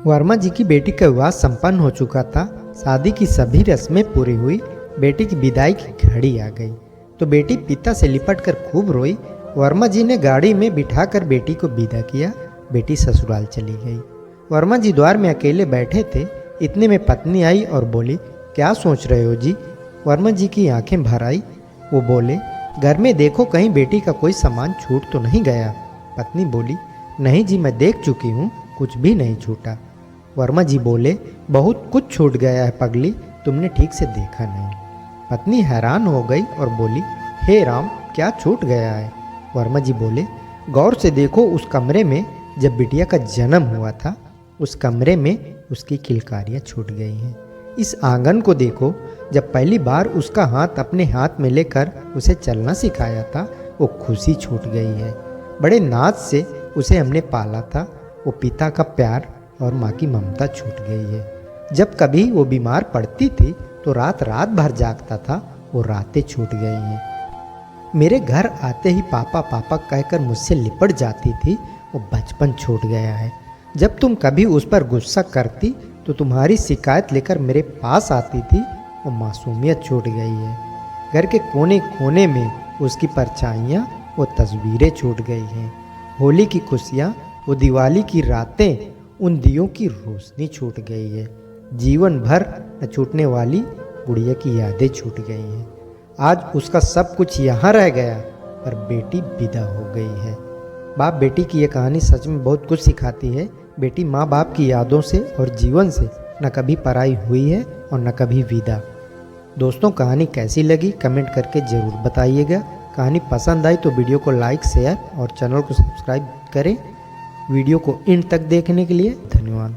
वर्मा जी की बेटी का विवाह संपन्न हो चुका था। शादी की सभी रस्में पूरी हुई। बेटी की विदाई की घड़ी आ गई तो बेटी पिता से लिपट कर खूब रोई। वर्मा जी ने गाड़ी में बिठाकर बेटी को विदा किया। बेटी ससुराल चली गई। वर्मा जी द्वार में अकेले बैठे थे। इतने में पत्नी आई और बोली, क्या सोच रहे हो जी? वर्मा जी की आंखें भर आई। वो बोले, घर में देखो कहीं बेटी का कोई सामान छूट तो नहीं गया। पत्नी बोली, नहीं जी, मैं देख चुकी हूँ, कुछ भी नहीं छूटा। वर्मा जी बोले, बहुत कुछ छूट गया है पगली, तुमने ठीक से देखा नहीं। पत्नी हैरान हो गई और बोली, हे राम, क्या छूट गया है? वर्मा जी बोले, गौर से देखो, उस कमरे में जब बिटिया का जन्म हुआ था, उस कमरे में उसकी किलकारियाँ छूट गई हैं। इस आंगन को देखो, जब पहली बार उसका हाथ अपने हाथ में लेकर उसे चलना सिखाया था, वो खुशी छूट गई है। बड़े नाज से उसे हमने पाला था, वो पिता का प्यार और माँ की ममता छूट गई है। जब कभी वो बीमार पड़ती थी तो रात रात भर जागता था, वो रातें छूट गई हैं। मेरे घर आते ही पापा पापा कहकर मुझसे लिपट जाती थी, वो बचपन छूट गया है। जब तुम कभी उस पर गुस्सा करती तो तुम्हारी शिकायत लेकर मेरे पास आती थी, वो मासूमियत छूट गई है। घर के कोने कोने में उसकी परछाइयाँ, वो तस्वीरें छूट गई हैं। होली की खुशियाँ, वो दिवाली की रातें, उन दियों की रोशनी छूट गई है। जीवन भर न छूटने वाली गुड़िया की यादें छूट गई हैं। आज उसका सब कुछ यहाँ रह गया, पर बेटी विदा हो गई है। बाप बेटी की ये कहानी सच में बहुत कुछ सिखाती है। बेटी माँ बाप की यादों से और जीवन से न कभी पराई हुई है और न कभी विदा। दोस्तों, कहानी कैसी लगी कमेंट करके ज़रूर बताइएगा। कहानी पसंद आई तो वीडियो को लाइक, शेयर और चैनल को सब्सक्राइब करें। वीडियो को एंड तक देखने के लिए धन्यवाद।